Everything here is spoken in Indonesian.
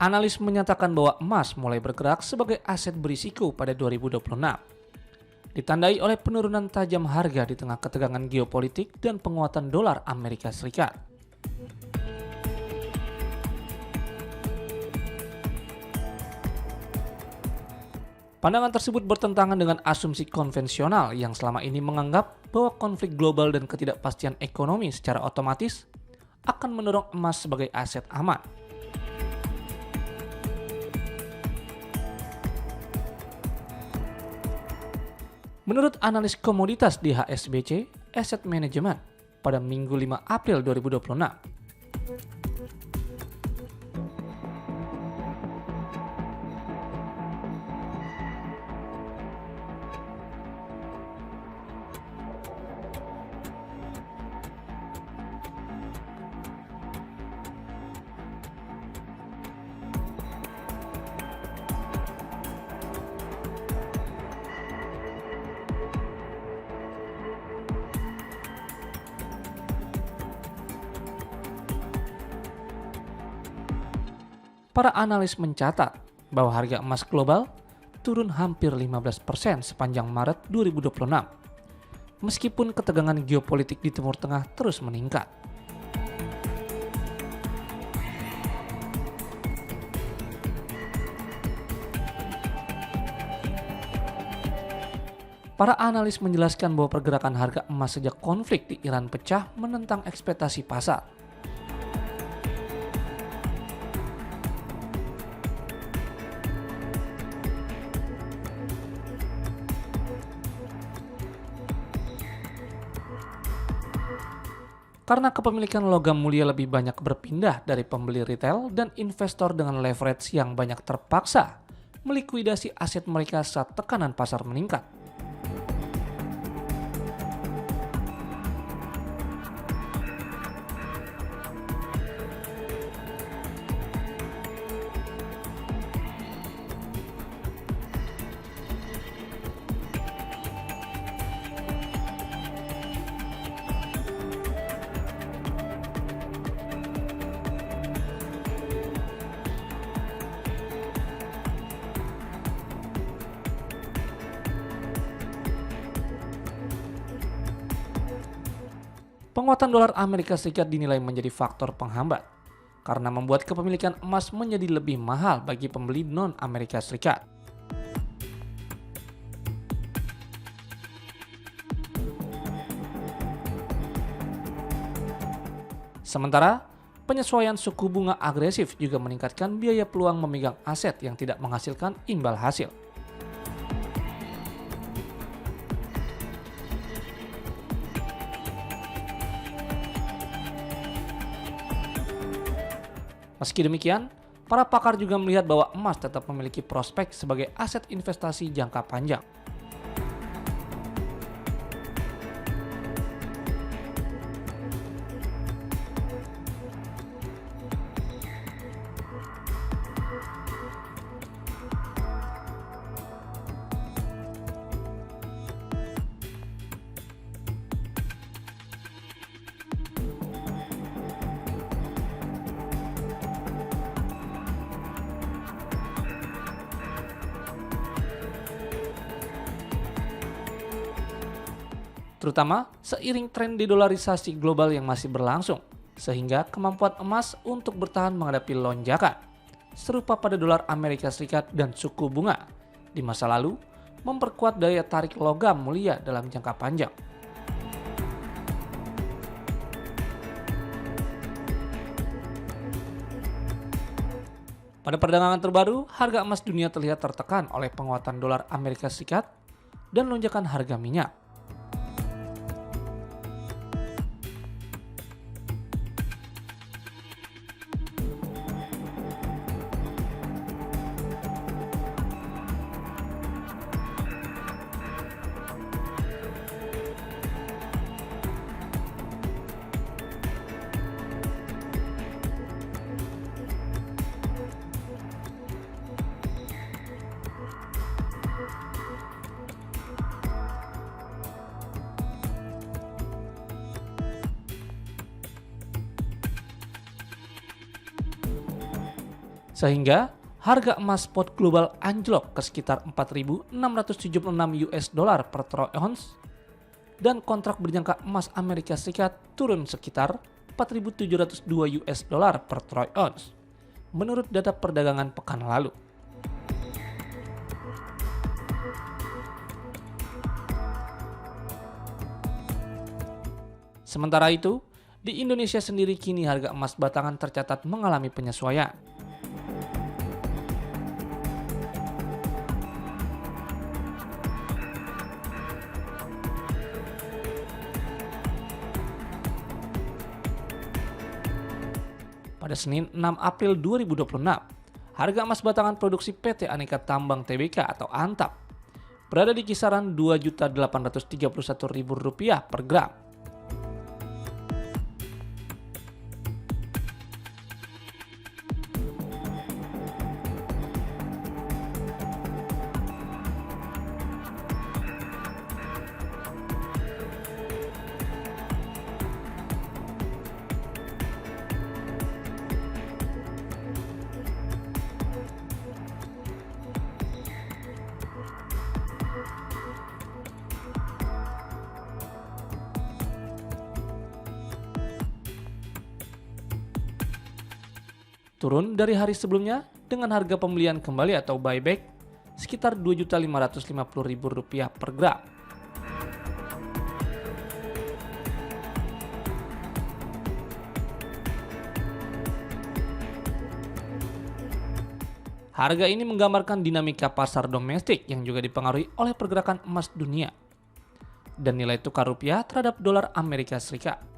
Analis menyatakan bahwa emas mulai bergerak sebagai aset berisiko pada 2026. Ditandai oleh penurunan tajam harga di tengah ketegangan geopolitik dan penguatan dolar Amerika Serikat. Pandangan tersebut bertentangan dengan asumsi konvensional yang selama ini menganggap bahwa konflik global dan ketidakpastian ekonomi secara otomatis akan mendorong emas sebagai aset aman. Menurut analis komoditas di HSBC Asset Management pada Minggu 5 April 2026, para analis mencatat bahwa harga emas global turun hampir 15% sepanjang Maret 2026, meskipun ketegangan geopolitik di Timur Tengah terus meningkat. Para analis menjelaskan bahwa pergerakan harga emas sejak konflik di Iran pecah menentang ekspektasi pasar. Karena kepemilikan logam mulia lebih banyak berpindah dari pembeli retail dan investor dengan leverage yang banyak terpaksa melikuidasi aset mereka saat tekanan pasar meningkat. Penguatan dolar Amerika Serikat dinilai menjadi faktor penghambat karena membuat kepemilikan emas menjadi lebih mahal bagi pembeli non-Amerika Serikat. Sementara, penyesuaian suku bunga agresif juga meningkatkan biaya peluang memegang aset yang tidak menghasilkan imbal hasil. Meski demikian, para pakar juga melihat bahwa emas tetap memiliki prospek sebagai aset investasi jangka panjang. Terutama seiring tren dedolarisasi global yang masih berlangsung, sehingga kemampuan emas untuk bertahan menghadapi lonjakan, serupa pada dolar Amerika Serikat dan suku bunga, di masa lalu memperkuat daya tarik logam mulia dalam jangka panjang. Pada perdagangan terbaru, harga emas dunia terlihat tertekan oleh penguatan dolar Amerika Serikat dan lonjakan harga minyak. Sehingga harga emas spot global anjlok ke sekitar 4.676 US dollar per troy ounce dan kontrak berjangka emas Amerika Serikat turun sekitar 4.702 US dollar per troy ounce menurut data perdagangan pekan lalu. Sementara itu, di Indonesia sendiri kini harga emas batangan tercatat mengalami penyesuaian. Pada Senin 6 April 2026, harga emas batangan produksi PT Aneka Tambang Tbk atau ANTAB berada di kisaran Rp2.831.000 per gram. Turun dari hari sebelumnya dengan harga pembelian kembali atau buyback sekitar Rp2.550.000 per gram. Harga ini menggambarkan dinamika pasar domestik yang juga dipengaruhi oleh pergerakan emas dunia dan nilai tukar rupiah terhadap dolar Amerika Serikat.